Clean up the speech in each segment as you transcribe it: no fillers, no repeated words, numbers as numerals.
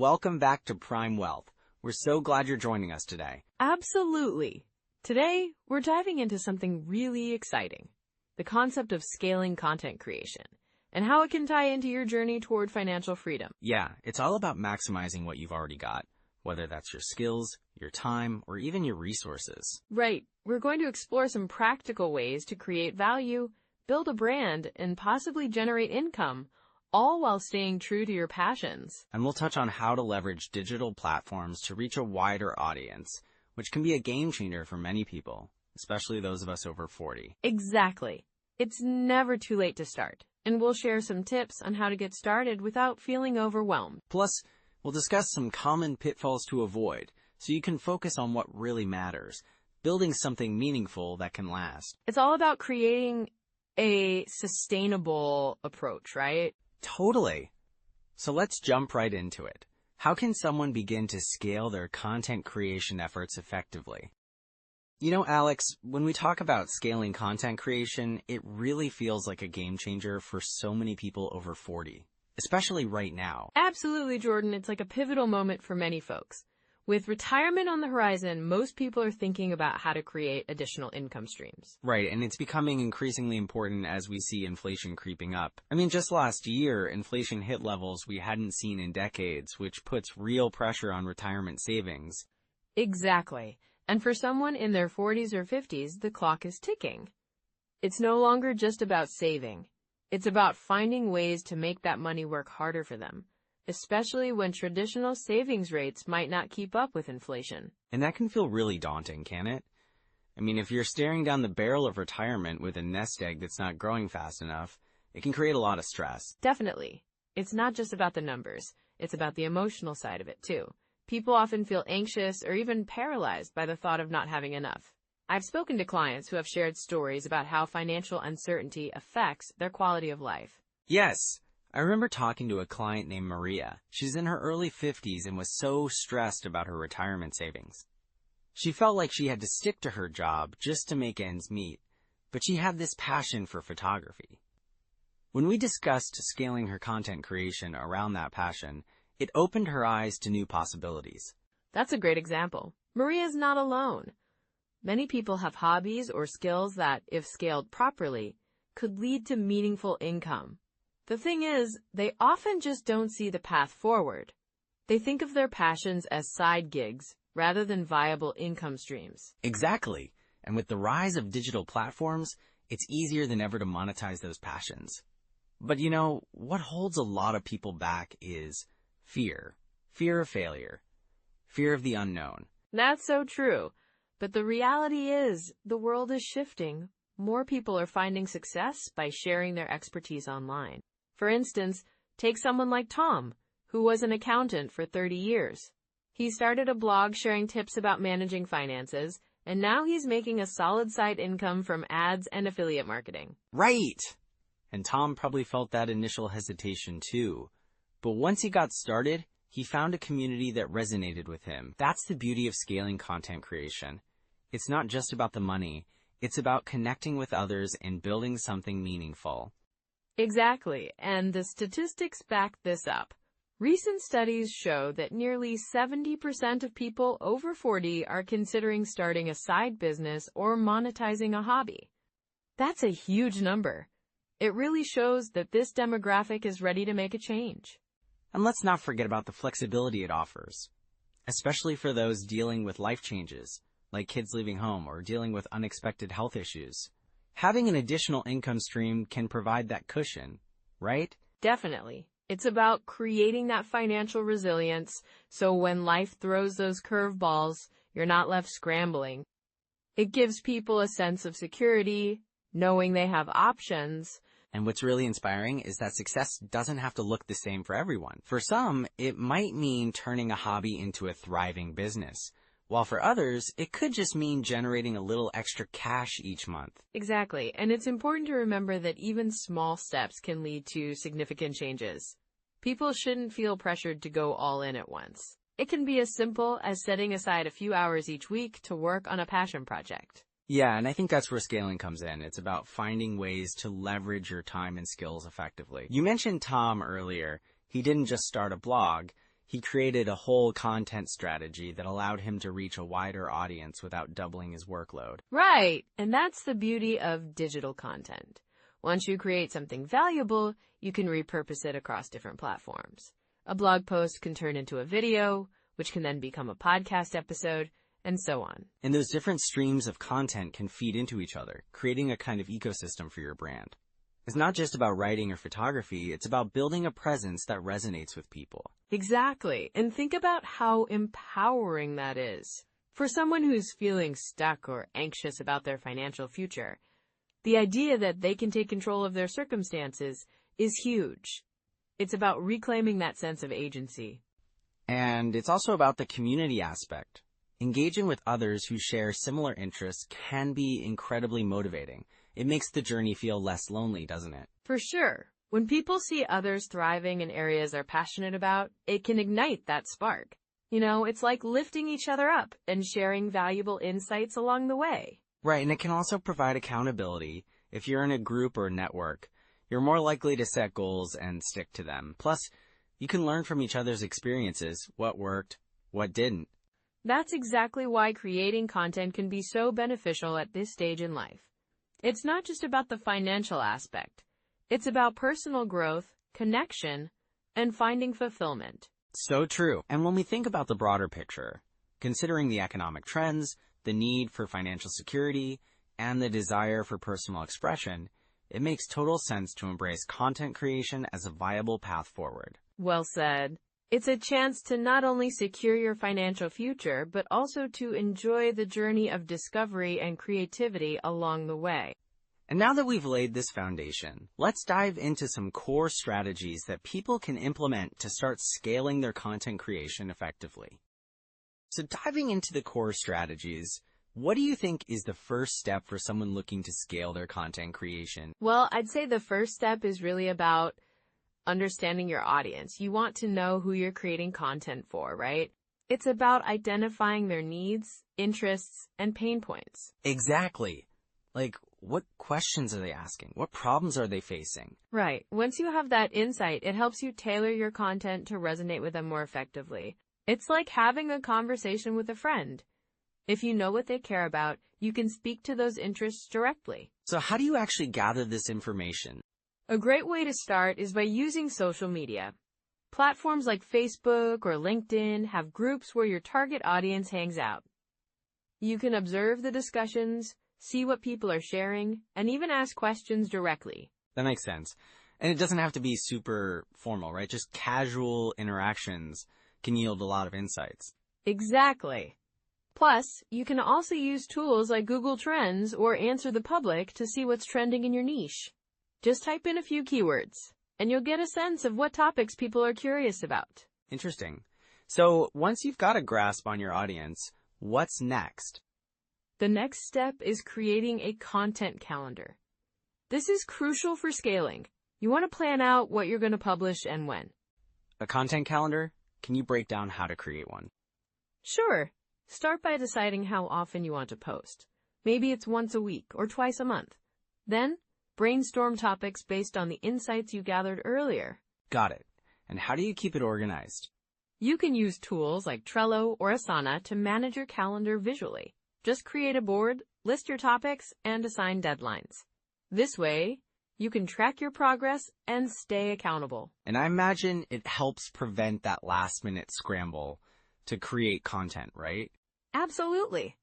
welcome back to Prime Wealth. We're so glad you're joining us today. Absolutely. Today, we're diving into something really exciting, the concept of scaling content creation, and how it can tie into your journey toward financial freedom. Yeah, it's all about maximizing what you've already got, whether that's your skills, your time, or even your resources. Right. We're going to explore some practical ways to create value, build a brand, and possibly generate income, all while staying true to your passions. And we'll touch on how to leverage digital platforms to reach a wider audience, which can be a game changer for many people, especially those of us over 40. Exactly. It's never too late to start, and we'll share some tips on how to get started without feeling overwhelmed. Plus, we'll discuss some common pitfalls to avoid so you can focus on what really matters, building something meaningful that can last. It's all about creating a sustainable approach, right? Totally. So let's jump right into it. How can someone begin to scale their content creation efforts effectively? You know, Alex, when we talk about scaling content creation, it really feels like a game changer for so many people over 40, especially right now. Absolutely, Jordan. It's like a pivotal moment for many folks. With retirement on the horizon, most people are thinking about how to create additional income streams. Right, and it's becoming increasingly important as we see inflation creeping up. I mean, just last year, inflation hit levels we hadn't seen in decades, which puts real pressure on retirement savings. Exactly. And for someone in their 40s or 50s, the clock is ticking. It's no longer just about saving. It's about finding ways to make that money work harder for them, especially when traditional savings rates might not keep up with inflation. And that can feel really daunting, can it? I mean, if you're staring down the barrel of retirement with a nest egg that's not growing fast enough, it can create a lot of stress. Definitely. It's not just about the numbers. It's about the emotional side of it, too. People often feel anxious or even paralyzed by the thought of not having enough. I've spoken to clients who have shared stories about how financial uncertainty affects their quality of life. Yes. I remember talking to a client named Maria. She's in her early 50s and was so stressed about her retirement savings. She felt like she had to stick to her job just to make ends meet, but she had this passion for photography. When we discussed scaling her content creation around that passion, it opened her eyes to new possibilities. That's a great example. Maria's not alone. Many people have hobbies or skills that, if scaled properly, could lead to meaningful income. The thing is, they often just don't see the path forward. They think of their passions as side gigs rather than viable income streams. Exactly. And with the rise of digital platforms, it's easier than ever to monetize those passions. But you know, what holds a lot of people back is fear. Fear of failure. Fear of the unknown. That's so true. But the reality is, the world is shifting. More people are finding success by sharing their expertise online. For instance, take someone like Tom, who was an accountant for 30 years. He started a blog sharing tips about managing finances, and now he's making a solid side income from ads and affiliate marketing. Right! And Tom probably felt that initial hesitation too. But once he got started, he found a community that resonated with him. That's the beauty of scaling content creation. It's not just about the money. It's about connecting with others and building something meaningful. Exactly, and the statistics back this up. Recent studies show that nearly 70% of people over 40 are considering starting a side business or monetizing a hobby. That's a huge number. It really shows that this demographic is ready to make a change. And let's not forget about the flexibility it offers, especially for those dealing with life changes, like kids leaving home or dealing with unexpected health issues. Having an additional income stream can provide that cushion, right? Definitely. It's about creating that financial resilience so when life throws those curveballs, you're not left scrambling. It gives people a sense of security, knowing they have options. And what's really inspiring is that success doesn't have to look the same for everyone. For some, it might mean turning a hobby into a thriving business, while for others, it could just mean generating a little extra cash each month. Exactly, and it's important to remember that even small steps can lead to significant changes. People shouldn't feel pressured to go all in at once. It can be as simple as setting aside a few hours each week to work on a passion project. Yeah, and I think that's where scaling comes in. It's about finding ways to leverage your time and skills effectively. You mentioned Tom earlier. He didn't just start a blog. He created a whole content strategy that allowed him to reach a wider audience without doubling his workload. Right, and that's the beauty of digital content. Once you create something valuable, you can repurpose it across different platforms. A blog post can turn into a video, which can then become a podcast episode, and so on. And those different streams of content can feed into each other, creating a kind of ecosystem for your brand. It's not just about writing or photography, it's about building a presence that resonates with people. Exactly, and think about how empowering that is. For someone who's feeling stuck or anxious about their financial future, the idea that they can take control of their circumstances is huge. It's about reclaiming that sense of agency. And it's also about the community aspect. Engaging with others who share similar interests can be incredibly motivating. It makes the journey feel less lonely, doesn't it? For sure. When people see others thriving in areas they're passionate about, it can ignite that spark. It's like lifting each other up and sharing valuable insights along the way. Right, and it can also provide accountability. If you're in a group or a network, you're more likely to set goals and stick to them. Plus, you can learn from each other's experiences, what worked, what didn't. That's exactly why creating content can be so beneficial at this stage in life. It's not just about the financial aspect. It's about personal growth, connection, and finding fulfillment. So true. And when we think about the broader picture, considering the economic trends, the need for financial security, and the desire for personal expression, it makes total sense to embrace content creation as a viable path forward. Well said. It's a chance to not only secure your financial future, but also to enjoy the journey of discovery and creativity along the way. And now that we've laid this foundation, let's dive into some core strategies that people can implement to start scaling their content creation effectively. So diving into the core strategies, what do you think is the first step for someone looking to scale their content creation? Well, I'd say the first step is really about understanding your audience. You want to know who you're creating content for, right? It's about identifying their needs, interests, and pain points. Exactly. Like, what questions are they asking? What problems are they facing? Right. Once you have that insight, it helps you tailor your content to resonate with them more effectively. It's like having a conversation with a friend. If you know what they care about, you can speak to those interests directly. So how do you actually gather this information? A great way to start is by using social media. Platforms like Facebook or LinkedIn have groups where your target audience hangs out. You can observe the discussions, see what people are sharing, and even ask questions directly. That makes sense. And it doesn't have to be super formal, right? Just casual interactions can yield a lot of insights. Exactly. Plus, you can also use tools like Google Trends or Answer the Public to see what's trending in your niche. Just type in a few keywords, and you'll get a sense of what topics people are curious about. Interesting. So once you've got a grasp on your audience, what's next? The next step is creating a content calendar. This is crucial for scaling. You want to plan out what you're going to publish and when. A content calendar? Can you break down how to create one? Sure. Start by deciding how often you want to post. Maybe it's once a week or twice a month. Then, brainstorm topics based on the insights you gathered earlier. Got it. And how do you keep it organized? You can use tools like Trello or Asana to manage your calendar visually. Just create a board, list your topics, and assign deadlines. This way, you can track your progress and stay accountable. And I imagine it helps prevent that last-minute scramble to create content, right? Absolutely.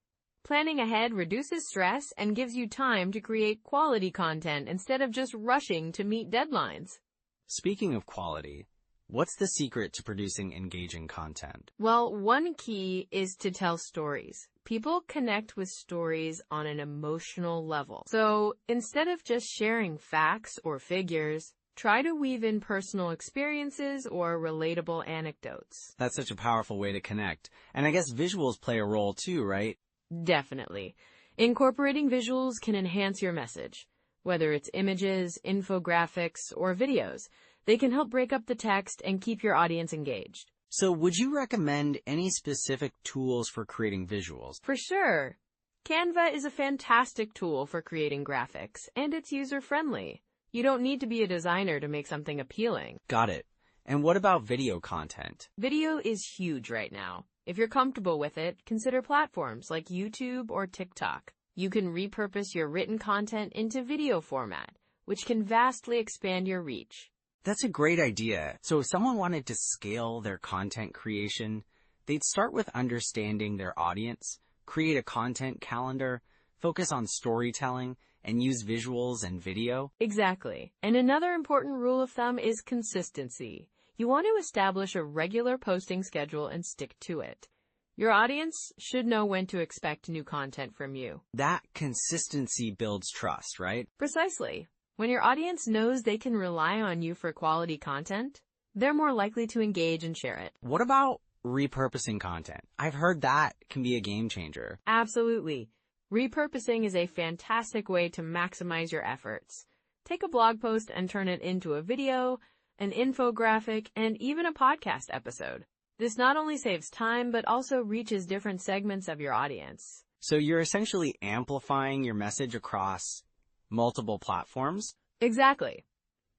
Planning ahead reduces stress and gives you time to create quality content instead of just rushing to meet deadlines. Speaking of quality, what's the secret to producing engaging content? Well, one key is to tell stories. People connect with stories on an emotional level. So instead of just sharing facts or figures, try to weave in personal experiences or relatable anecdotes. That's such a powerful way to connect. And I guess visuals play a role too, right? Definitely. Incorporating visuals can enhance your message. Whether it's images, infographics, or videos, they can help break up the text and keep your audience engaged. So would you recommend any specific tools for creating visuals? For sure. Canva is a fantastic tool for creating graphics, and it's user-friendly. You don't need to be a designer to make something appealing. Got it. And what about video content? Video is huge right now. If you're comfortable with it, consider platforms like YouTube or TikTok. You can repurpose your written content into video format, which can vastly expand your reach. That's a great idea. So if someone wanted to scale their content creation, they'd start with understanding their audience, create a content calendar, focus on storytelling, and use visuals and video. Exactly. And another important rule of thumb is consistency. You want to establish a regular posting schedule and stick to it. Your audience should know when to expect new content from you. That consistency builds trust, right? Precisely. When your audience knows they can rely on you for quality content, they're more likely to engage and share it. What about repurposing content? I've heard that can be a game changer. Absolutely. Repurposing is a fantastic way to maximize your efforts. Take a blog post and turn it into a video, an infographic, and even a podcast episode. This not only saves time, but also reaches different segments of your audience. So you're essentially amplifying your message across multiple platforms? Exactly.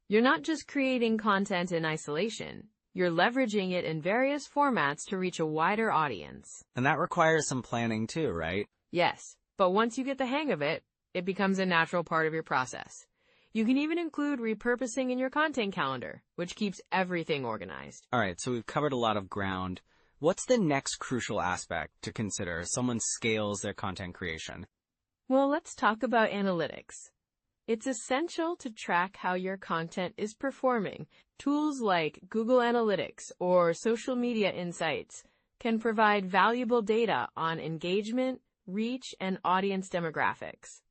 You're not just creating content in isolation. You're leveraging it in various formats to reach a wider audience. And that requires some planning too, right? Yes, but once you get the hang of it, it becomes a natural part of your process. You can even include repurposing in your content calendar, which keeps everything organized. All right, so we've covered a lot of ground. What's the next crucial aspect to consider as someone scales their content creation? Well, let's talk about analytics. It's essential to track how your content is performing. Tools like Google Analytics or social media insights can provide valuable data on engagement, reach, and audience demographics.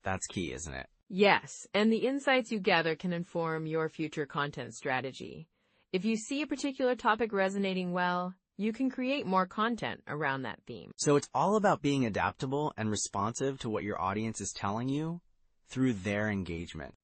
That's key, isn't it? Yes, and the insights you gather can inform your future content strategy. If you see a particular topic resonating well, you can create more content around that theme. So it's all about being adaptable and responsive to what your audience is telling you through their engagement.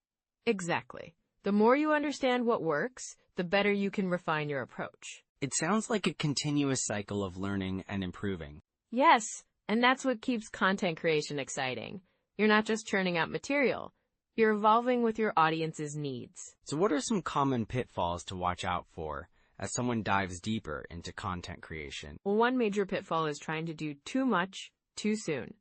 Exactly. The more you understand what works, the better you can refine your approach. It sounds like a continuous cycle of learning and improving. Yes, and that's what keeps content creation exciting. You're not just churning out material. You're evolving with your audience's needs. So what are some common pitfalls to watch out for as someone dives deeper into content creation? Well, one major pitfall is trying to do too much too soon.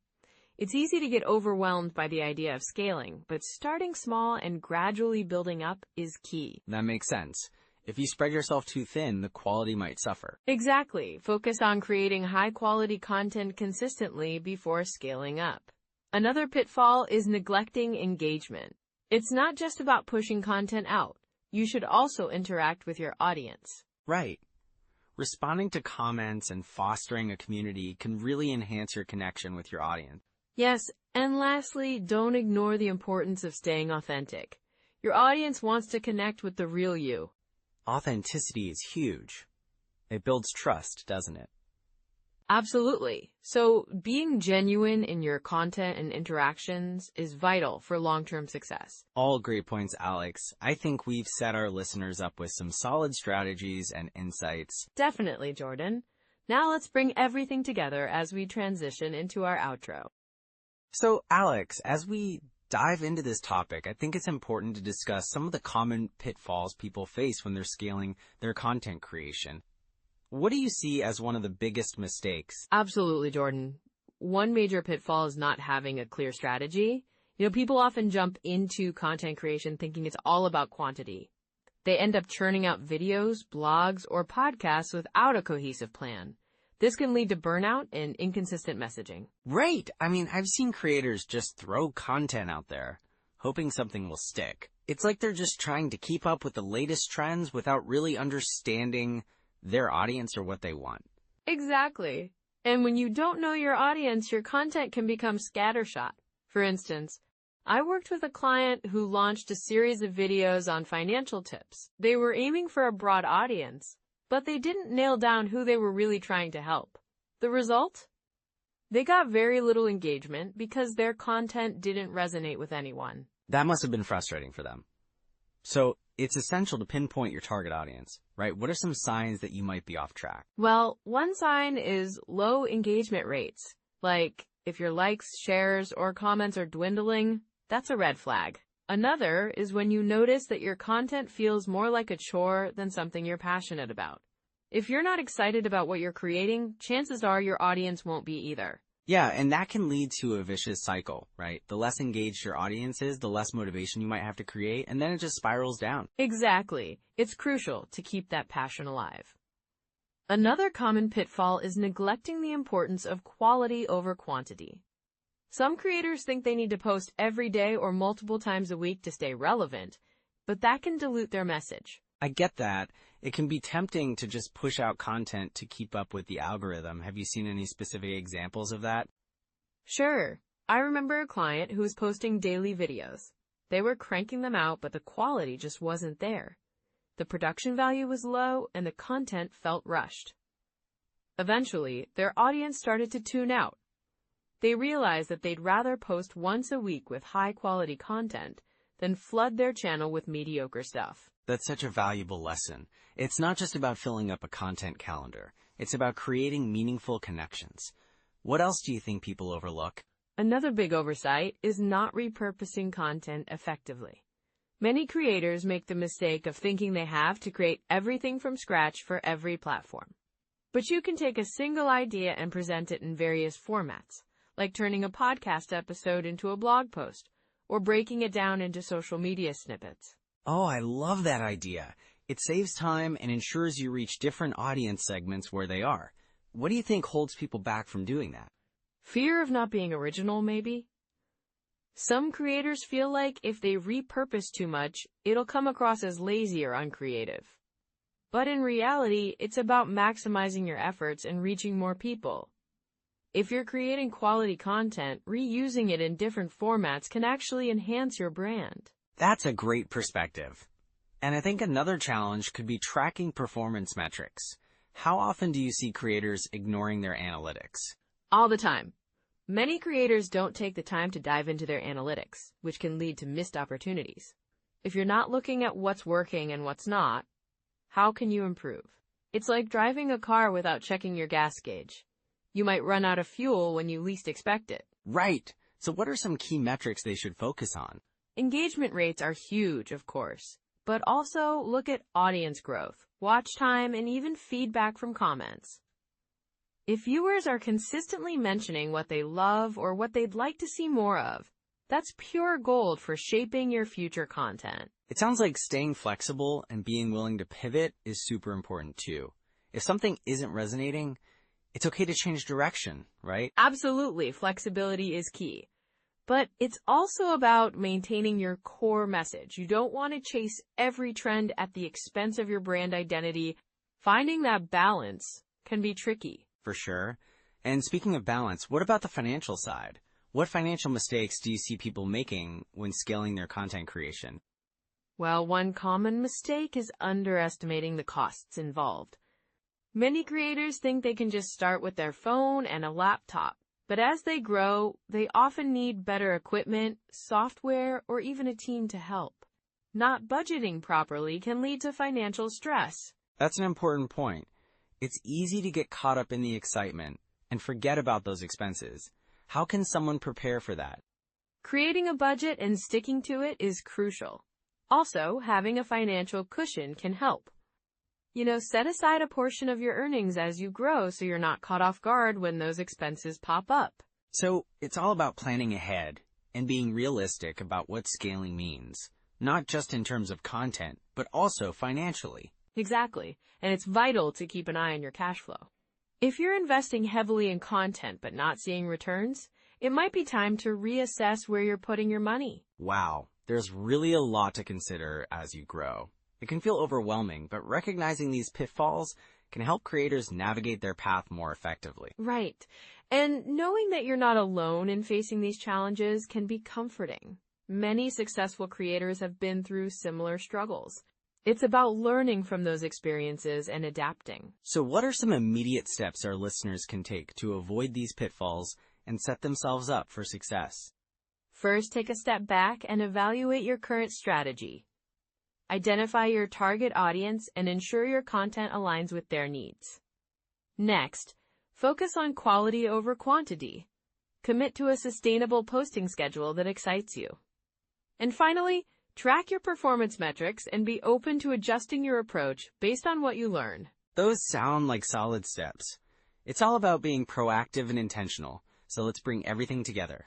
It's easy to get overwhelmed by the idea of scaling, but starting small and gradually building up is key. That makes sense. If you spread yourself too thin, the quality might suffer. Exactly. Focus on creating high-quality content consistently before scaling up. Another pitfall is neglecting engagement. It's not just about pushing content out. You should also interact with your audience. Right. Responding to comments and fostering a community can really enhance your connection with your audience. Yes, and lastly, don't ignore the importance of staying authentic. Your audience wants to connect with the real you. Authenticity is huge. It builds trust, doesn't it? Absolutely. So being genuine in your content and interactions is vital for long-term success. All great points, Alex. I think we've set our listeners up with some solid strategies and insights. Definitely, Jordan. Now let's bring everything together as we transition into our outro. So, Alex, as we dive into this topic, I think it's important to discuss some of the common pitfalls people face when they're scaling their content creation. What do you see as one of the biggest mistakes? Absolutely, Jordan. One major pitfall is not having a clear strategy. People often jump into content creation thinking it's all about quantity. They end up churning out videos, blogs, or podcasts without a cohesive plan. This can lead to burnout and inconsistent messaging. Right. I've seen creators just throw content out there, hoping something will stick. It's like they're just trying to keep up with the latest trends without really understanding their audience or what they want. Exactly. And when you don't know your audience, your content can become scattershot. For instance, I worked with a client who launched a series of videos on financial tips. They were aiming for a broad audience, but they didn't nail down who they were really trying to help. The result? They got very little engagement because their content didn't resonate with anyone. That must have been frustrating for them. So it's essential to pinpoint your target audience, right? What are some signs that you might be off track? Well, one sign is low engagement rates. Like if your likes, shares, or comments are dwindling, that's a red flag. Another is when you notice that your content feels more like a chore than something you're passionate about. If you're not excited about what you're creating, chances are your audience won't be either. Yeah, and that can lead to a vicious cycle, right? The less engaged your audience is, the less motivation you might have to create, and then it just spirals down. Exactly. It's crucial to keep that passion alive. Another common pitfall is neglecting the importance of quality over quantity. Some creators think they need to post every day or multiple times a week to stay relevant, but that can dilute their message. I get that. It can be tempting to just push out content to keep up with the algorithm. Have you seen any specific examples of that? Sure. I remember a client who was posting daily videos. They were cranking them out, but the quality just wasn't there. The production value was low, and the content felt rushed. Eventually, their audience started to tune out. They realized that they'd rather post once a week with high-quality content than flood their channel with mediocre stuff. That's such a valuable lesson. It's not just about filling up a content calendar. It's about creating meaningful connections. What else do you think people overlook? Another big oversight is not repurposing content effectively. Many creators make the mistake of thinking they have to create everything from scratch for every platform. But you can take a single idea and present it in various formats, like turning a podcast episode into a blog post, or breaking it down into social media snippets. Oh, I love that idea. It saves time and ensures you reach different audience segments where they are. What do you think holds people back from doing that? Fear of not being original, maybe? Some creators feel like if they repurpose too much, it'll come across as lazy or uncreative. But in reality, it's about maximizing your efforts and reaching more people. If you're creating quality content, reusing it in different formats can actually enhance your brand. That's a great perspective. And I think another challenge could be tracking performance metrics. How often do you see creators ignoring their analytics? All the time. Many creators don't take the time to dive into their analytics, which can lead to missed opportunities. If you're not looking at what's working and what's not, how can you improve? It's like driving a car without checking your gas gauge. You might run out of fuel when you least expect it. Right. So what are some key metrics they should focus on? Engagement rates are huge, of course, but also look at audience growth, watch time, and even feedback from comments. If viewers are consistently mentioning what they love or what they'd like to see more of, that's pure gold for shaping your future content. It sounds like staying flexible and being willing to pivot is super important too. If something isn't resonating, it's okay to change direction, right? Absolutely, flexibility is key. But it's also about maintaining your core message. You don't want to chase every trend at the expense of your brand identity. Finding that balance can be tricky. For sure. And speaking of balance, what about the financial side? What financial mistakes do you see people making when scaling their content creation? Well, one common mistake is underestimating the costs involved. Many creators think they can just start with their phone and a laptop, but as they grow, they often need better equipment, software, or even a team to help. Not budgeting properly can lead to financial stress. That's an important point. It's easy to get caught up in the excitement and forget about those expenses. How can someone prepare for that? Creating a budget and sticking to it is crucial. Also, having a financial cushion can help. Set aside a portion of your earnings as you grow so you're not caught off guard when those expenses pop up. So it's all about planning ahead and being realistic about what scaling means, not just in terms of content, but also financially. Exactly, and it's vital to keep an eye on your cash flow. If you're investing heavily in content but not seeing returns, it might be time to reassess where you're putting your money. Wow, there's really a lot to consider as you grow. It can feel overwhelming, but recognizing these pitfalls can help creators navigate their path more effectively. Right, and knowing that you're not alone in facing these challenges can be comforting. Many successful creators have been through similar struggles. It's about learning from those experiences and adapting. So what are some immediate steps our listeners can take to avoid these pitfalls and set themselves up for success? First, take a step back and evaluate your current strategy. Identify your target audience and ensure your content aligns with their needs. Next, focus on quality over quantity. Commit to a sustainable posting schedule that excites you. And finally, track your performance metrics and be open to adjusting your approach based on what you learn. Those sound like solid steps. It's all about being proactive and intentional, so let's bring everything together.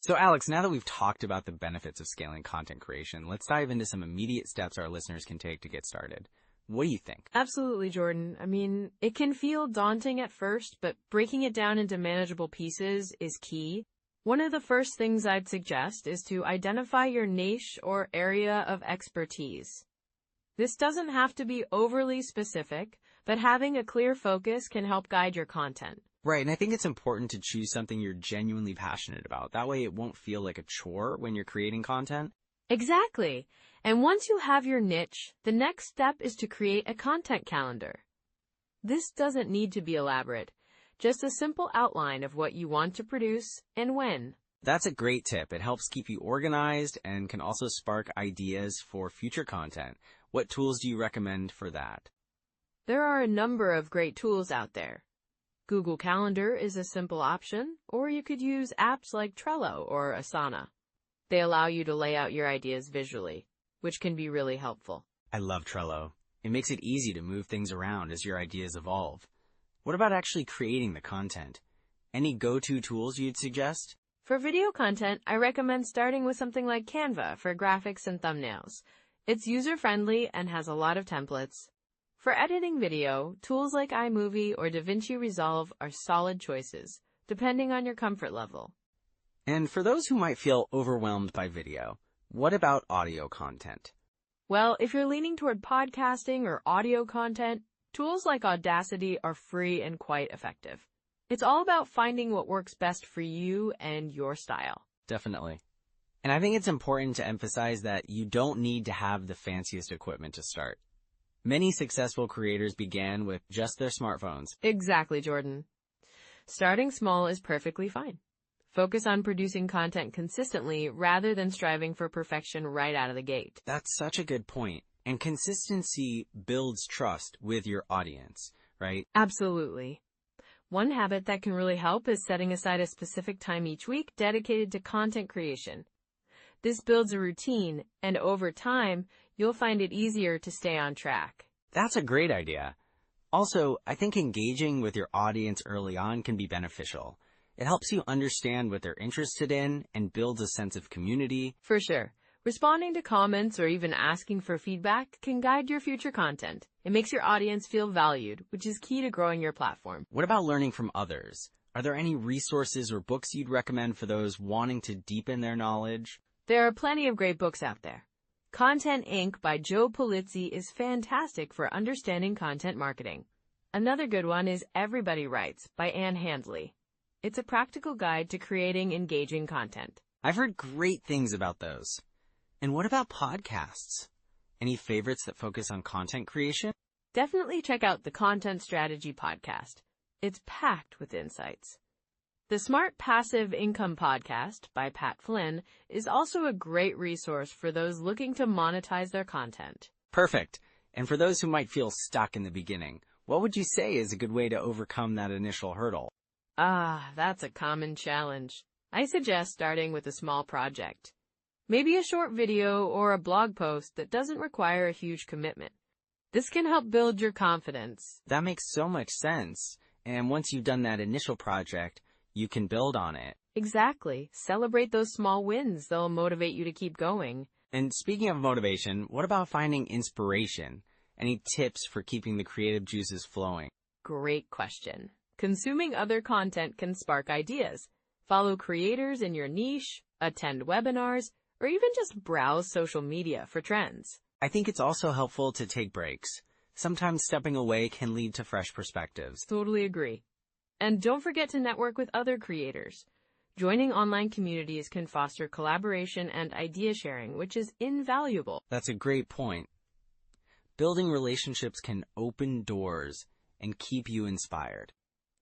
So Alex, now that we've talked about the benefits of scaling content creation, let's dive into some immediate steps our listeners can take to get started. What do you think? Absolutely, Jordan. I mean, it can feel daunting at first, but breaking it down into manageable pieces is key. One of the first things I'd suggest is to identify your niche or area of expertise. This doesn't have to be overly specific, but having a clear focus can help guide your content. Right, and I think it's important to choose something you're genuinely passionate about. That way it won't feel like a chore when you're creating content. Exactly. And once you have your niche, the next step is to create a content calendar. This doesn't need to be elaborate, just a simple outline of what you want to produce and when. That's a great tip. It helps keep you organized and can also spark ideas for future content. What tools do you recommend for that? There are a number of great tools out there. Google Calendar is a simple option, or you could use apps like Trello or Asana. They allow you to lay out your ideas visually, which can be really helpful. I love Trello. It makes it easy to move things around as your ideas evolve. What about actually creating the content? Any go-to tools you'd suggest? For video content, I recommend starting with something like Canva for graphics and thumbnails. It's user-friendly and has a lot of templates. For editing video, tools like iMovie or DaVinci Resolve are solid choices, depending on your comfort level. And for those who might feel overwhelmed by video, what about audio content? Well, if you're leaning toward podcasting or audio content, tools like Audacity are free and quite effective. It's all about finding what works best for you and your style. Definitely. And I think it's important to emphasize that you don't need to have the fanciest equipment to start. Many successful creators began with just their smartphones. Exactly, Jordan. Starting small is perfectly fine. Focus on producing content consistently rather than striving for perfection right out of the gate. That's such a good point. And consistency builds trust with your audience, right? Absolutely. One habit that can really help is setting aside a specific time each week dedicated to content creation. This builds a routine, and over time, you'll find it easier to stay on track. That's a great idea. Also, I think engaging with your audience early on can be beneficial. It helps you understand what they're interested in and builds a sense of community. For sure. Responding to comments or even asking for feedback can guide your future content. It makes your audience feel valued, which is key to growing your platform. What about learning from others? Are there any resources or books you'd recommend for those wanting to deepen their knowledge? There are plenty of great books out there. Content Inc. by Joe Pulizzi is fantastic for understanding content marketing. Another good one is Everybody Writes by Ann Handley. It's a practical guide to creating engaging content. I've heard great things about those. And what about podcasts? Any favorites that focus on content creation? Definitely check out the Content Strategy podcast. It's packed with insights. The Smart Passive Income podcast by Pat Flynn is also a great resource for those looking to monetize their content. Perfect. And for those who might feel stuck in the beginning, what would you say is a good way to overcome that initial hurdle? That's a common challenge. I suggest starting with a small project. Maybe a short video or a blog post that doesn't require a huge commitment. This can help build your confidence. That makes so much sense. And once you've done that initial project, you can build on it. Exactly. Celebrate those small wins. They'll motivate you to keep going. And speaking of motivation, what about finding inspiration? Any tips for keeping the creative juices flowing? Great question. Consuming other content can spark ideas. Follow creators in your niche, attend webinars, or even just browse social media for trends. I think it's also helpful to take breaks. Sometimes stepping away can lead to fresh perspectives. Totally agree. And don't forget to network with other creators. Joining online communities can foster collaboration and idea sharing, which is invaluable. That's a great point. Building relationships can open doors and keep you inspired.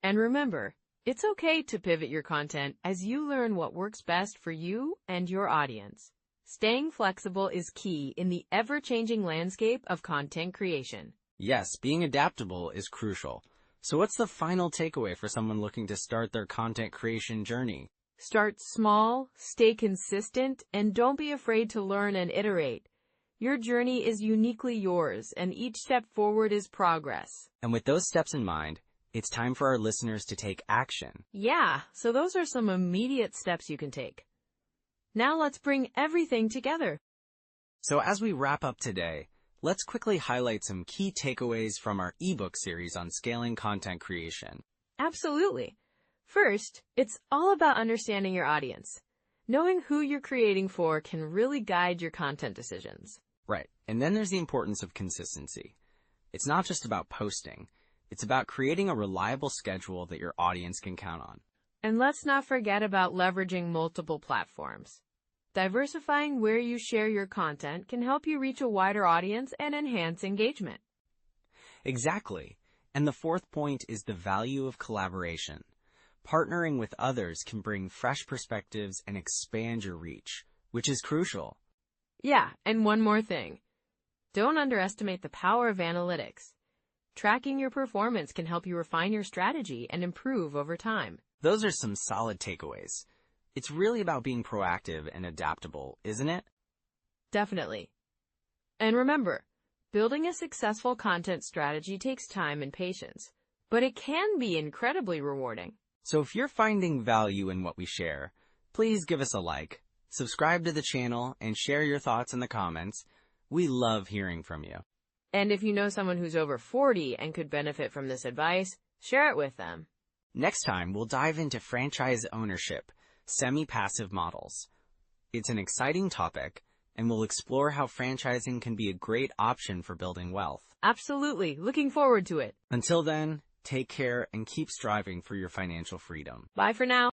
And remember, it's okay to pivot your content as you learn what works best for you and your audience. Staying flexible is key in the ever-changing landscape of content creation. Yes, being adaptable is crucial. So what's the final takeaway for someone looking to start their content creation journey? Start small, stay consistent, and don't be afraid to learn and iterate. Your journey is uniquely yours, and each step forward is progress. And with those steps in mind, it's time for our listeners to take action. Yeah, so those are some immediate steps you can take. Now let's bring everything together. So as we wrap up today, let's quickly highlight some key takeaways from our ebook series on scaling content creation. Absolutely. First, it's all about understanding your audience. Knowing who you're creating for can really guide your content decisions. Right. And then there's the importance of consistency. It's not just about posting. It's about creating a reliable schedule that your audience can count on. And let's not forget about leveraging multiple platforms. Diversifying where you share your content can help you reach a wider audience and enhance engagement. Exactly. And the fourth point is the value of collaboration. Partnering with others can bring fresh perspectives and expand your reach, which is crucial. Yeah, and one more thing. Don't underestimate the power of analytics. Tracking your performance can help you refine your strategy and improve over time. Those are some solid takeaways. It's really about being proactive and adaptable, isn't it? Definitely. And remember, building a successful content strategy takes time and patience, but it can be incredibly rewarding. So if you're finding value in what we share, please give us a like, subscribe to the channel, and share your thoughts in the comments. We love hearing from you. And if you know someone who's over 40 and could benefit from this advice, share it with them. Next time, we'll dive into franchise ownership, semi-passive models. It's an exciting topic, and we'll explore how franchising can be a great option for building wealth. Absolutely. Looking forward to it. Until then, take care and keep striving for your financial freedom. Bye for now.